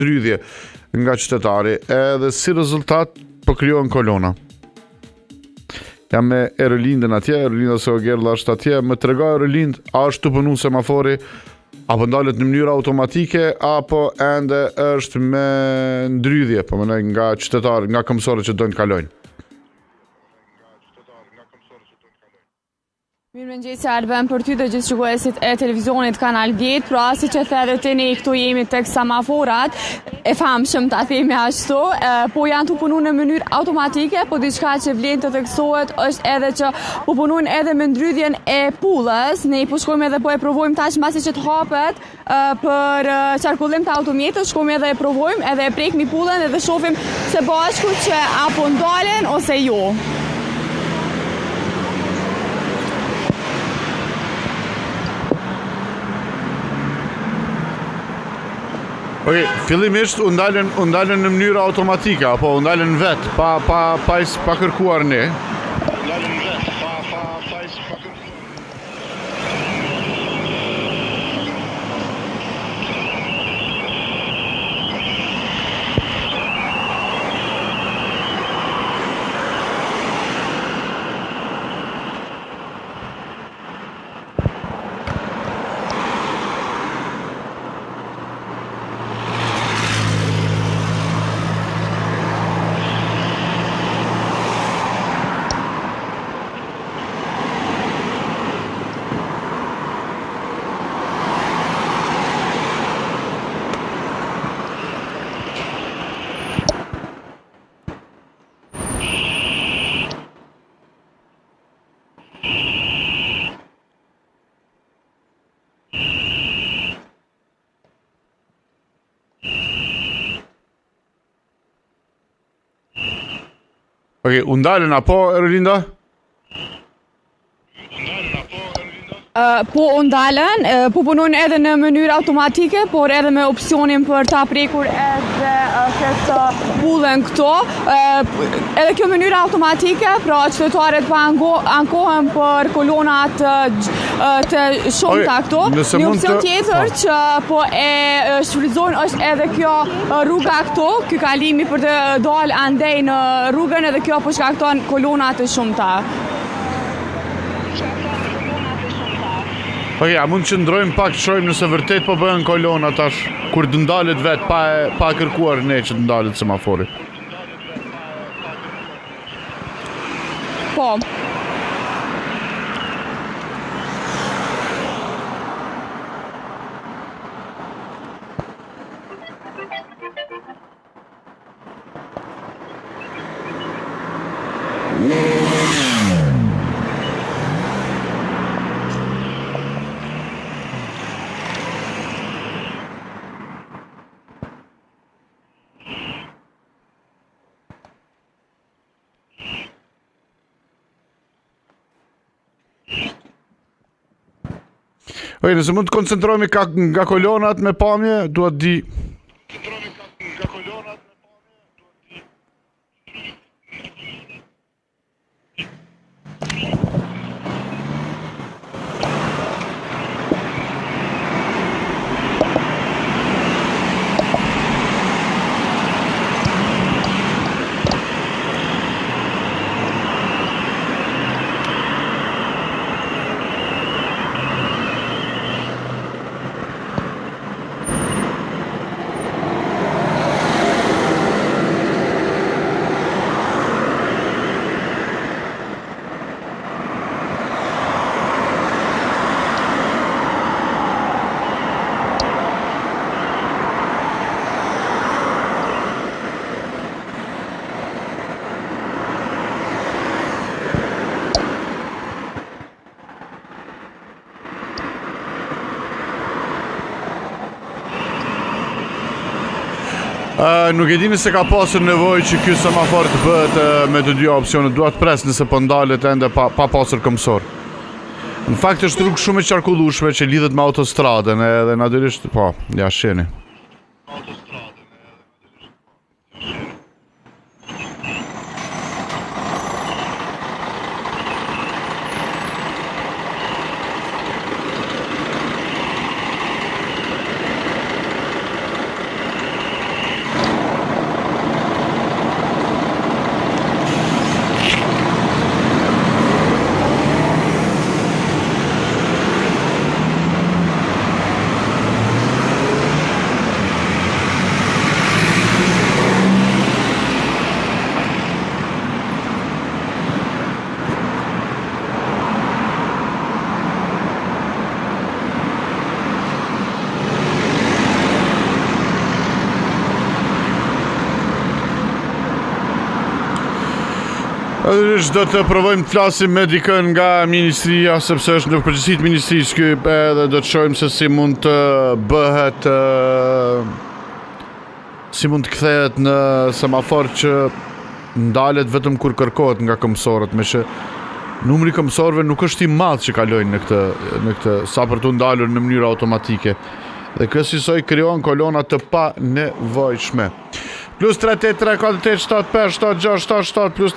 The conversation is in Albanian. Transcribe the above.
ndrydhje nga qytetari, edhe si rezultat po krijohen kolona. Jam me Erolindën atje, Erolinda Seogerlla është atje, më tregoj Erolind, a është të punu semafori, apo ndalet në mënyrë automatike, apo ende është me ndrydhje, po mënoj nga qytetarë, nga këmbësorët që dojnë të kalojnë. Mirëmëngjesi Arben për ty dhe gjithë shikuesit e televizionit Kanal 10, pra si që the dhe të ne këtu jemi tek semaforat, e famshëm ta themi ashtu, po janë të punu në mënyrë automatike, po diçka që vlen të theksohet është edhe që po punun edhe me ndrydhjen e pullës. Ne po shkojmë edhe po e provojmë tash mbasi që të hapet për qarkullim të automjetës, shkojmë edhe e provojmë edhe e prekmi pullën edhe shohim se bashku që apo ndalen ose jo. Okej, fillimisht u ndalen në mënyrë automatike, apo u ndalen vetë, pa kërkuar ne. Okej, u ndalen apo Erolinda? Po u ndalen, po punojnë edhe në mënyrë automatike, por edhe me opsionin për ta prekur edhe këtë pullën këto. Edhe kjo mënyrë automatike, pra qytetarët po ankohen për kolonat të shumta këto. Një opsion tjetër që po e shfrytëzojnë është edhe kjo rruga këto, ky kalimi për të dalë andej në rrugën, edhe kjo po shkakton kolona të shumta. Okej, a mund që ndrojmë pak të shojmë nëse vërtet po bëhen kolona tash, kur të ndalet vetë, pa kërkuar ne që të ndalet semafori. Po. Okej, nëse mund të koncentrohemi nga kolonat me pamje, duhet di... Nuk e dini se ka pasur nevojë që ky semafor të bëhet me të dy opsionet, duhet pres nëse po ndalet ende pa pasur këmbësor. Në fakt është rrugë shumë e qarkullueshme që lidhet me autostradën edhe natyrisht, po, ja shihni. Do të provojmë të flasim me dikën nga ministria, sepse është në përgjithësitë ministrisë ky, edhe do të shohim se si mund të bëhet si mund të kthehet në semafor që ndalet vetëm kur kërkohet nga këmbësorët, me që numri këmbësorëve nuk është i madh që kalojnë në këtë sa për të ndalur në mënyrë automatike. Dhe kjo sisoj krijon kolona të pa nevojshme. +383 47 5 7 6 7 7 plus